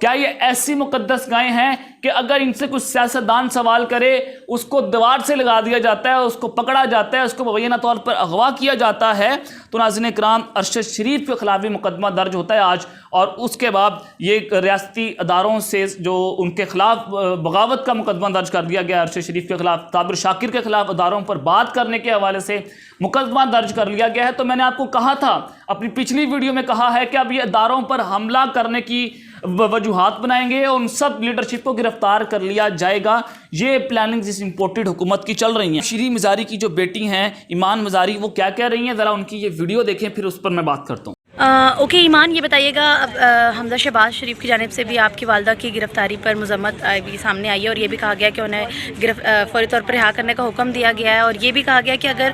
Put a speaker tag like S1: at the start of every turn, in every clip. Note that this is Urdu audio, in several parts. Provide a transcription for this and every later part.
S1: کیا یہ ایسی مقدس گائیں ہیں کہ اگر ان سے کچھ سیاستدان سوال کرے اس کو دیوار سے لگا دیا جاتا ہے، اس کو پکڑا جاتا ہے، اس کو مبینہ طور پر اغوا کیا جاتا ہے؟ تو ناظرین کرام ارشد شریف کے خلاف بھی مقدمہ درج ہوتا ہے آج، اور اس کے بعد یہ ریاستی اداروں سے جو ان کے خلاف بغاوت کا مقدمہ درج کر دیا گیا، ارشد شریف کے خلاف، طاہر شاکر کے خلاف اداروں پر بات کرنے کے حوالے سے مقدمہ درج کر لیا گیا ہے۔ تو میں نے آپ کو کہا تھا، اپنی پچھلی ویڈیو میں کہا ہے کہ اب یہ اداروں پر حملہ کرنے کی وجوہات بنائیں گے اور ان سب لیڈرشپ کو گرفتار کر لیا جائے گا۔ یہ پلاننگ جس امپورٹڈ حکومت کی چل رہی ہیں۔ شیریں مزاری کی جو بیٹی ہیں ایمان مزاری، وہ کیا کہہ رہی ہیں، ذرا ان کی یہ ویڈیو دیکھیں، پھر اس پر میں بات کرتا ہوں۔
S2: اوکے ایمان، یہ بتائیے گا، اب حمزہ شہباز شریف کی جانب سے بھی آپ کی والدہ کی گرفتاری پر مذمت بھی سامنے آئی ہے، اور یہ بھی کہا گیا کہ انہیں فوری طور پر رہا کرنے کا حکم دیا گیا ہے، اور یہ بھی کہا گیا کہ اگر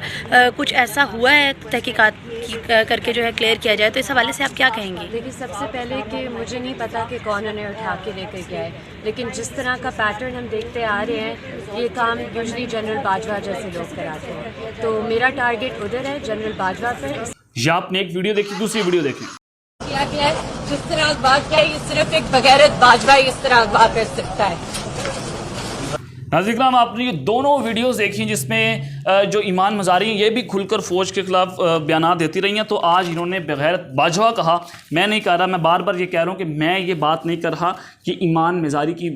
S2: کچھ ایسا ہوا ہے تحقیقات کر کے جو ہے کلیئر کیا جائے، تو اس حوالے سے آپ کیا کہیں گے؟
S3: دیکھیے، سب سے پہلے کہ مجھے نہیں پتا کہ کون انہیں اٹھا کے لے کر گیا ہے، لیکن جس طرح کا پیٹرن ہم دیکھتے آ رہے ہیں، یہ کام یوزلی جنرل باجوہ جیسے لوگ کراتے ہیں، تو میرا ٹارگٹ ادھر ہے، جنرل باجوہ پر۔
S1: یہ آپ نے ایک ویڈیو دیکھی، دوسری ویڈیو دیکھیں۔
S3: کیا گیا ہے، جس طرح بات کیا ہے، یہ صرف ایک بغیرت باجوہ اس طرح بات کر سکتا ہے۔
S1: ناظرین کرام، آپ نے یہ دونوں ویڈیوز دیکھی جس میں جو ایمان مزاری یہ بھی کھل کر فوج کے خلاف بیانات دیتی رہی ہیں، تو آج انہوں نے بغیرت باجوہ کہا۔ میں نہیں کہہ رہا، میں بار بار یہ کہہ رہا ہوں کہ میں یہ بات نہیں کر رہا کہ ایمان مزاری کی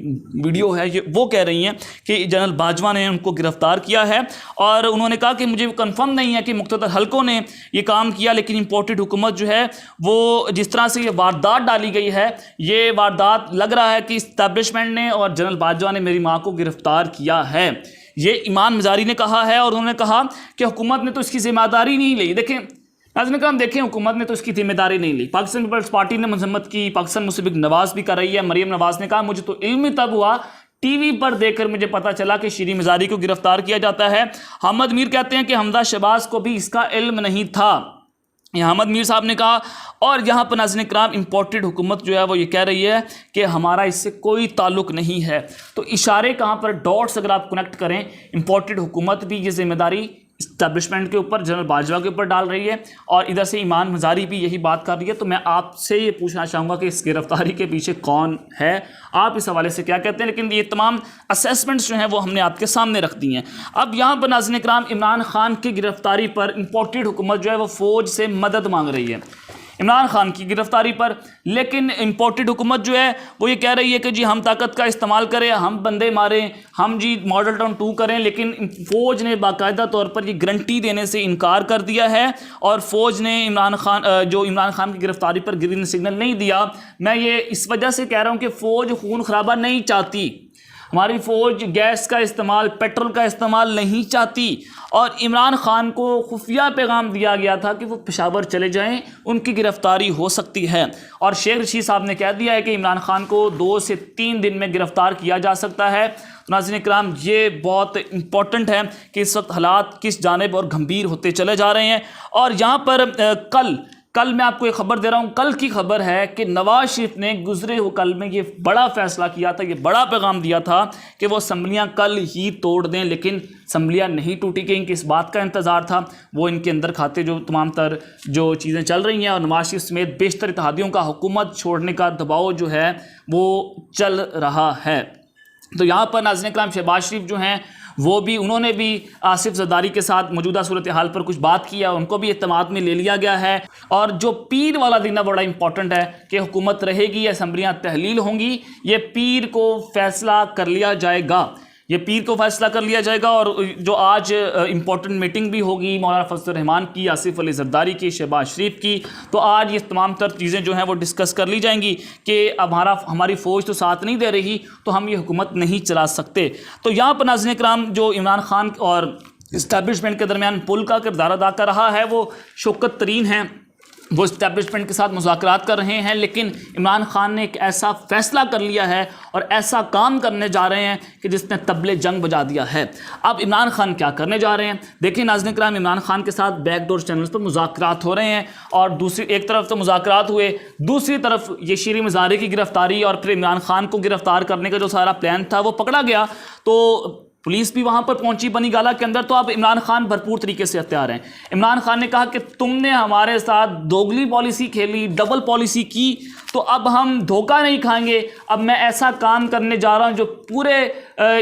S1: ویڈیو ہے، یہ وہ کہہ رہی ہیں کہ جنرل باجوہ نے ان کو گرفتار کیا ہے، اور انہوں نے کہا کہ مجھے کنفرم نہیں ہے کہ مقتدر حلقوں نے یہ کام کیا، لیکن امپورٹڈ حکومت جو ہے وہ جس طرح سے یہ واردات ڈالی گئی ہے، یہ واردات لگ رہا ہے کہ اسٹیبلشمنٹ نے اور جنرل باجوہ نے میری ماں کو گرفتار کیا ہے۔ یہ ایمان مزاری نے کہا ہے، اور انہوں نے کہا کہ حکومت نے تو اس کی ذمہ داری نہیں لی۔ دیکھیں ناظرین کرام، دیکھیں حکومت نے تو اس کی ذمہ داری نہیں لی۔ پاکستان پیپلز پارٹی نے مذمت کی، پاکستان مسلم لیگ نواز بھی کر رہی ہے۔ مریم نواز نے کہا مجھے تو علم ہی تب ہوا، ٹی وی پر دیکھ کر مجھے پتا چلا کہ شیریں مزاری کو گرفتار کیا جاتا ہے۔ حامد میر کہتے ہیں کہ حمزہ شہباز کو بھی اس کا علم نہیں تھا، یہ حامد میر صاحب نے کہا۔ اور یہاں پر ناظرین کرام امپورٹڈ حکومت جو ہے وہ یہ کہہ رہی ہے کہ ہمارا اس سے کوئی تعلق نہیں ہے۔ تو اشارے کہاں پر، ڈاٹس اگر آپ کنیکٹ کریں، امپورٹڈ حکومت بھی یہ ذمہ داری اسٹیبلشمنٹ کے اوپر، جنرل باجوہ کے اوپر ڈال رہی ہے، اور ادھر سے ایمان مزاری بھی یہی بات کر رہی ہے۔ تو میں آپ سے یہ پوچھنا چاہوں گا کہ اس گرفتاری کے پیچھے کون ہے، آپ اس حوالے سے کیا کہتے ہیں؟ لیکن یہ تمام اسیسمنٹس جو ہیں وہ ہم نے آپ کے سامنے رکھ دی ہیں۔ اب یہاں پر ناظرین کرام عمران خان کی گرفتاری پر امپورٹڈ حکومت جو ہے وہ فوج سے مدد مانگ رہی ہے عمران خان کی گرفتاری پر، لیکن امپورٹڈ حکومت جو ہے وہ یہ کہہ رہی ہے کہ جی ہم طاقت کا استعمال کریں، ہم بندے ماریں، ہم جی ماڈل ٹاؤن 2 کریں، لیکن فوج نے باقاعدہ طور پر یہ گارنٹی دینے سے انکار کر دیا ہے، اور فوج نے عمران خان کی گرفتاری پر گرین سگنل نہیں دیا۔ میں یہ اس وجہ سے کہہ رہا ہوں کہ فوج خون خرابہ نہیں چاہتی، ہماری فوج گیس کا استعمال، پیٹرول کا استعمال نہیں چاہتی، اور عمران خان کو خفیہ پیغام دیا گیا تھا کہ وہ پشاور چلے جائیں، ان کی گرفتاری ہو سکتی ہے۔ اور شیخ رشید صاحب نے کہہ دیا ہے کہ عمران خان کو 2 سے 3 دن میں گرفتار کیا جا سکتا ہے۔ ناظرین کرام، یہ بہت امپورٹنٹ ہے کہ اس وقت حالات کس جانب اور گھمبیر ہوتے چلے جا رہے ہیں۔ اور یہاں پر کل میں آپ کو ایک خبر دے رہا ہوں، کل کی خبر ہے کہ نواز شریف نے گزرے ہوئے کل میں یہ بڑا فیصلہ کیا تھا، یہ بڑا پیغام دیا تھا کہ وہ اسمبلیاں کل ہی توڑ دیں، لیکن اسمبلیاں نہیں ٹوٹی گئیں، کہ اس بات کا انتظار تھا۔ وہ ان کے اندر کھاتے جو تمام تر جو چیزیں چل رہی ہیں، اور نواز شریف سمیت بیشتر اتحادیوں کا حکومت چھوڑنے کا دباؤ جو ہے وہ چل رہا ہے۔ تو یہاں پر ناظرین کرام شہباز شریف جو ہیں وہ بھی، انہوں نے بھی آصف زرداری کے ساتھ موجودہ صورتحال پر کچھ بات کیا، ان کو بھی اعتماد میں لے لیا گیا ہے۔ اور جو پیر والا دن بڑا امپورٹنٹ ہے کہ حکومت رہے گی، اسمبلیاں تحلیل ہوں گی، یہ پیر کو فیصلہ کر لیا جائے گا، یہ پیر کو فیصلہ کر لیا جائے گا۔ اور جو آج امپورٹنٹ میٹنگ بھی ہوگی مولانا فضل الرحمان کی، آصف علی زرداری کی، شہباز شریف کی، تو آج یہ تمام تر چیزیں جو ہیں وہ ڈسکس کر لی جائیں گی کہ اب ہماری فوج تو ساتھ نہیں دے رہی، تو ہم یہ حکومت نہیں چلا سکتے۔ تو یہاں پر ناظرین کرام جو عمران خان اور اسٹیبلشمنٹ کے درمیان پل کا کردار ادا کر رہا ہے وہ شوکت ترین ہے، وہ اسٹیبلشمنٹ کے ساتھ مذاکرات کر رہے ہیں، لیکن عمران خان نے ایک ایسا فیصلہ کر لیا ہے اور ایسا کام کرنے جا رہے ہیں کہ جس نے طبلِ جنگ بجا دیا ہے۔ اب عمران خان کیا کرنے جا رہے ہیں؟ دیکھیں ناظرین کرام، عمران خان کے ساتھ بیک ڈور چینلز پر مذاکرات ہو رہے ہیں، اور ایک طرف تو مذاکرات ہوئے، دوسری طرف یہ شیریں مزاری کی گرفتاری اور پھر عمران خان کو گرفتار کرنے کا جو سارا پلان تھا وہ پکڑا گیا۔ تو پولیس بھی وہاں پر پہنچی بنی گالہ کے اندر، تو اب عمران خان بھرپور طریقے سے ہتھیار ہیں۔ عمران خان نے کہا کہ تم نے ہمارے ساتھ دوگلی پالیسی کھیلی، ڈبل پالیسی کی، تو اب ہم دھوکہ نہیں کھائیں گے, اب میں ایسا کام کرنے جا رہا ہوں جو پورے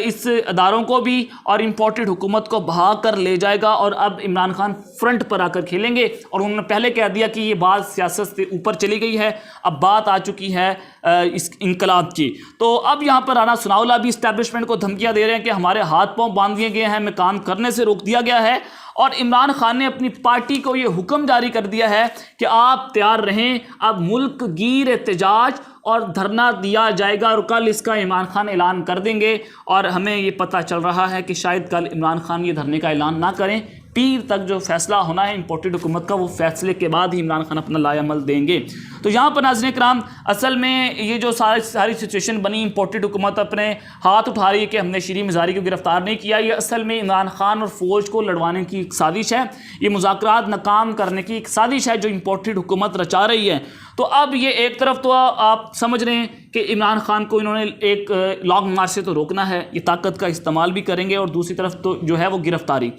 S1: اس اداروں کو بھی اور امپورٹڈ حکومت کو بہا کر لے جائے گا, اور اب عمران خان فرنٹ پر آ کر کھیلیں گے. اور انہوں نے پہلے کہہ دیا کہ یہ بات سیاست سے اوپر چلی گئی ہے, اب بات آ چکی ہے اس انقلاب کی. تو اب یہاں پر رانا ثناءاللہ بھی اسٹیبلشمنٹ کو دھمکیاں دے رہے ہیں کہ ہمارے ہاتھ پاؤں باندھ دیے گئے ہیں, ہمیں کام کرنے سے روک دیا گیا ہے. اور عمران خان نے اپنی پارٹی کو یہ حکم جاری کر دیا ہے کہ آپ تیار رہیں, اب ملک گیر احتجاج اور دھرنا دیا جائے گا, اور کل اس کا عمران خان اعلان کر دیں گے. اور ہمیں یہ پتہ چل رہا ہے کہ شاید کل عمران خان یہ دھرنے کا اعلان نہ کریں, پیر تک جو فیصلہ ہونا ہے امپورٹڈ حکومت کا, وہ فیصلے کے بعد ہی عمران خان اپنا لائے عمل دیں گے. تو یہاں پر ناظرین کرام اصل میں یہ جو ساری سچویشن بنی, امپورٹڈ حکومت اپنے ہاتھ اٹھا رہی ہے کہ ہم نے شیریں مزاری کو گرفتار نہیں کیا, یہ اصل میں عمران خان اور فوج کو لڑوانے کی ایک سازش ہے, یہ مذاکرات ناکام کرنے کی ایک سازش ہے جو امپورٹڈ حکومت رچا رہی ہے. تو اب یہ ایک طرف تو آپ سمجھ رہے ہیں کہ عمران خان کو انہوں نے ایک لانگ مارچ سے تو روکنا ہے, یہ طاقت کا استعمال بھی کریں گے, اور دوسری طرف تو جو ہے وہ گرفتاری.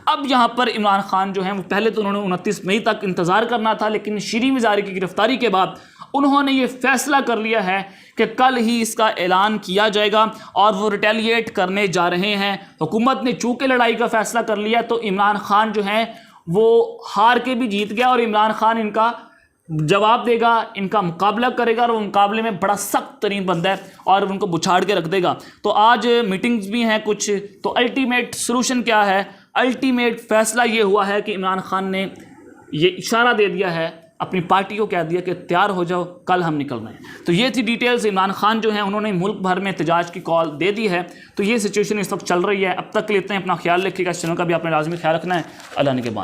S1: اب یہاں پر عمران خان جو ہیں وہ پہلے تو انہوں نے 29 مئی تک انتظار کرنا تھا, لیکن شیریں مزاری کی گرفتاری کے بعد انہوں نے یہ فیصلہ کر لیا ہے کہ کل ہی اس کا اعلان کیا جائے گا, اور وہ ریٹیلیٹ کرنے جا رہے ہیں. حکومت نے چونکہ لڑائی کا فیصلہ کر لیا, تو عمران خان جو ہیں وہ ہار کے بھی جیت گیا, اور عمران خان ان کا جواب دے گا, ان کا مقابلہ کرے گا, اور وہ مقابلے میں بڑا سخت ترین بندہ ہے اور ان کو بچھاڑ کے رکھ دے گا. تو آج میٹنگز بھی ہیں کچھ, تو الٹیمیٹ سلوشن کیا ہے, الٹیمیٹ فیصلہ یہ ہوا ہے کہ عمران خان نے یہ اشارہ دے دیا ہے, اپنی پارٹی کو کہہ دیا کہ تیار ہو جاؤ, کل ہم نکل رہے ہیں. تو یہ تھی ڈیٹیلز. عمران خان جو ہیں انہوں نے ملک بھر میں احتجاج کی کال دے دی ہے. تو یہ سچویشن اس وقت چل رہی ہے. اب تک لیتے ہیں, اپنا خیال رکھیے گا, اس چینل کا بھی آپ نے لازمی خیال رکھنا ہے. اللہ نے کے بعد.